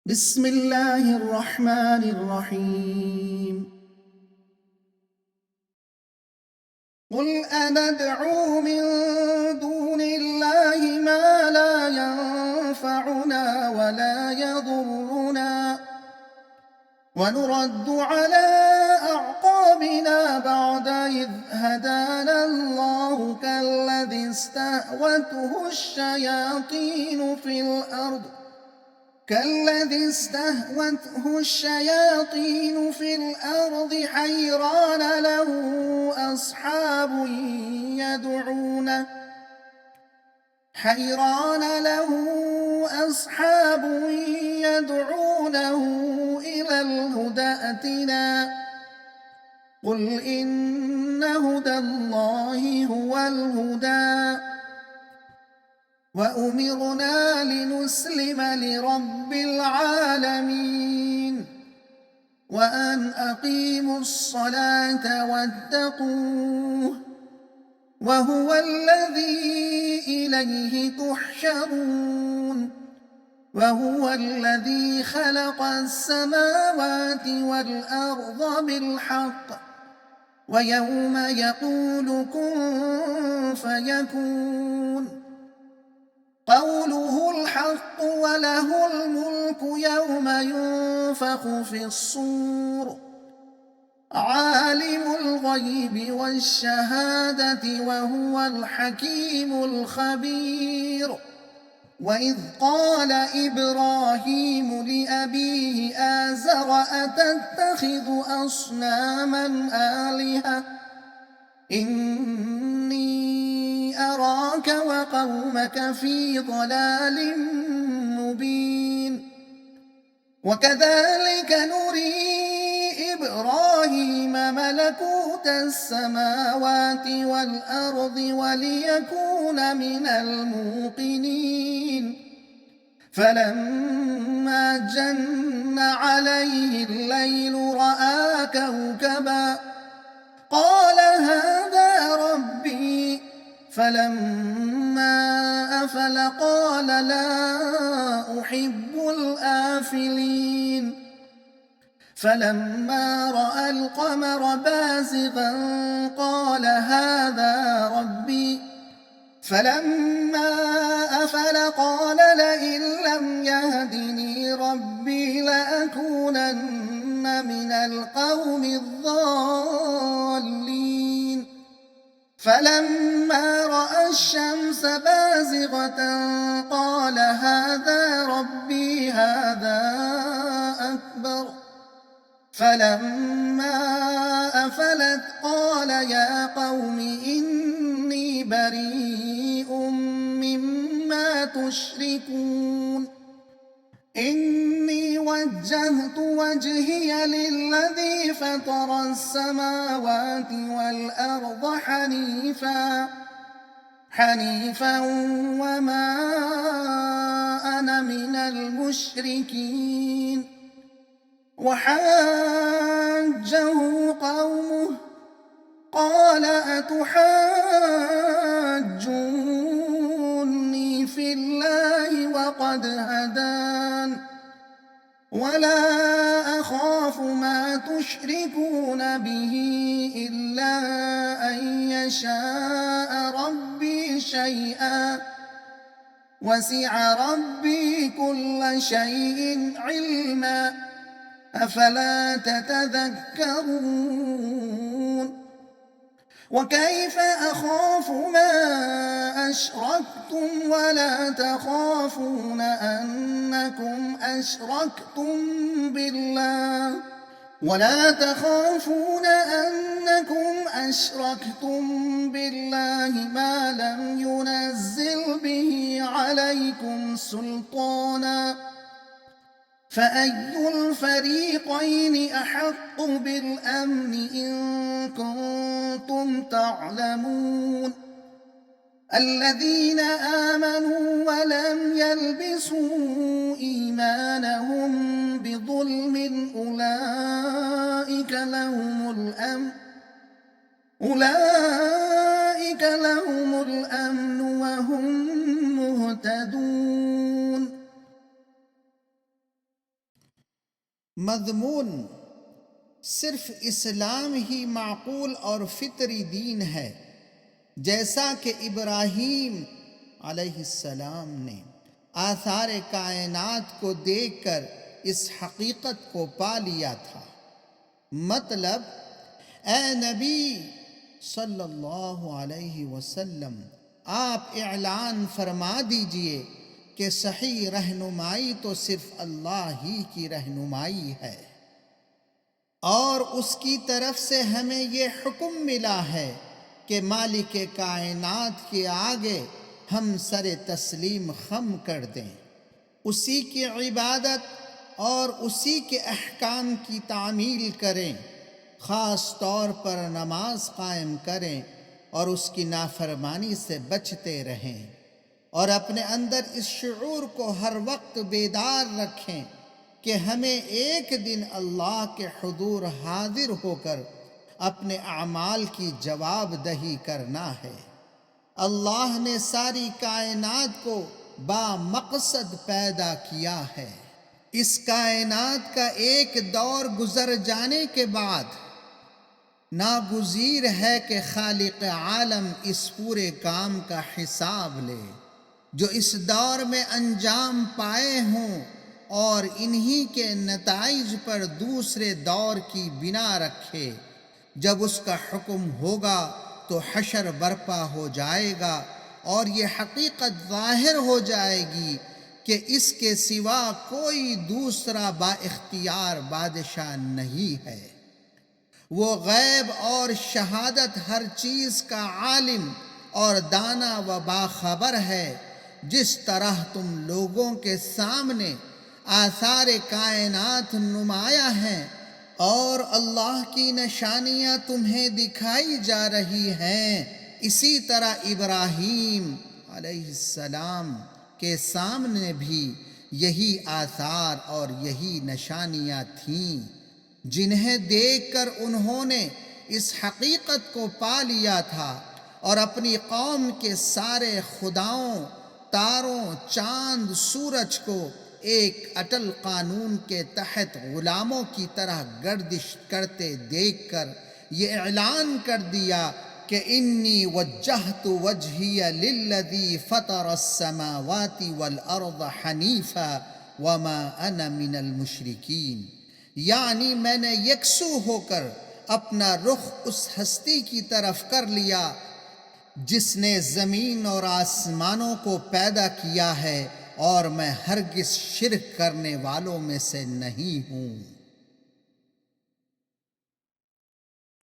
بسم الله الرحمن الرحيم. قل أندعو من دون الله ما لا ينفعنا ولا يضرنا ونرد على أعقابنا بعد إذ هدانا الله كالذي استهوته الشياطين في الأرض حيران له أصحاب يدعونه إلى الهدى ائتنا. قل إن هدى الله هو الهدى وأمرنا لنسلم لرب العالمين وأن أقيموا الصلاة واتقوه وهو الذي إليه تحشرون. وهو الذي خلق السماوات والأرض بالحق ويوم يقول كن فيكون قوله الحق وله الملك يوم ينفخ في الصور عالم الغيب والشهادة وهو الحكيم الخبير. وإذ قال إبراهيم لأبيه آزر أتتخذ أصناما آلهة إني أراك وقومك في ضلال مبين. وكذلك نري إبراهيم ملكوت السماوات والأرض وليكون من الموقنين. فلما جن عليه الليل رأى كوكبا قال هذا ربي. فلما أفل قال لا أحب الآفلين. فلما رأى القمر بازغا قال هذا ربي. فلما أفل قال لئن لم يهدني ربي لأكونن من القوم الضالين. فلما رأى الشمس بازغة قال هذا ربي هذا أكبر. فلما أفلت قال يا قوم إني بريء مما تشركون إني وجهت وجهي للذي فطر السماوات والأرض حنيفا وما أنا من المشركين. وحاجه قومه قال أتحاجوني في الله وقد هدان ولا أخاف ما تشركون به إلا أن يشاء ربي شيئا وسع ربي كل شيء علما أفلا تتذكرون. وكيف أخاف ما أشركتم ولا تخافون أنكم أشركتم بالله ما لم ينزل به عليكم سلطانا فأي الفريقين أحق بالأمن إن كنتم تعلمون. الذين آمنوا ولم يلبسوا إيمانهم بظلم أولئك لهم الأمن وهم مهتدون. مضمون صرف اسلام ہی معقول اور فطری دین ہے، جیسا کہ ابراہیم علیہ السلام نے آثار کائنات کو دیکھ کر اس حقیقت کو پا لیا تھا۔ مطلب، اے نبی صلی اللہ علیہ وسلم، آپ اعلان فرما دیجئے کہ صحیح رہنمائی تو صرف اللہ ہی کی رہنمائی ہے، اور اس کی طرف سے ہمیں یہ حکم ملا ہے کہ مالک کائنات کے آگے ہم سر تسلیم خم کر دیں، اسی کی عبادت اور اسی کے احکام کی تعمیل کریں، خاص طور پر نماز قائم کریں اور اس کی نافرمانی سے بچتے رہیں، اور اپنے اندر اس شعور کو ہر وقت بیدار رکھیں کہ ہمیں ایک دن اللہ کے حضور حاضر ہو کر اپنے اعمال کی جواب دہی کرنا ہے۔ اللہ نے ساری کائنات کو با مقصد پیدا کیا ہے۔ اس کائنات کا ایک دور گزر جانے کے بعد ناگزیر ہے کہ خالق عالم اس پورے کام کا حساب لے جو اس دور میں انجام پائے ہوں، اور انہی کے نتائج پر دوسرے دور کی بنا رکھے۔ جب اس کا حکم ہوگا تو حشر برپا ہو جائے گا اور یہ حقیقت ظاہر ہو جائے گی کہ اس کے سوا کوئی دوسرا با اختیار بادشاہ نہیں ہے۔ وہ غیب اور شہادت ہر چیز کا عالم اور دانا و باخبر ہے۔ جس طرح تم لوگوں کے سامنے آثار کائنات نمایاں ہیں اور اللہ کی نشانیاں تمہیں دکھائی جا رہی ہیں، اسی طرح ابراہیم علیہ السلام کے سامنے بھی یہی آثار اور یہی نشانیاں تھیں، جنہیں دیکھ کر انہوں نے اس حقیقت کو پا لیا تھا اور اپنی قوم کے سارے خداؤں، تاروں، چاند، سورج کو ایک اٹل قانون کے تحت غلاموں کی طرح گردش کرتے دیکھ کر یہ اعلان کر دیا کہ انی وجہت وجہی للذی فطر السماوات والارض حنیفا وما انا من المشرکین، یعنی میں نے یکسو ہو کر اپنا رخ اس ہستی کی طرف کر لیا جس نے زمین اور آسمانوں کو پیدا کیا ہے، اور میں ہرگز شرک کرنے والوں میں سے نہیں ہوں۔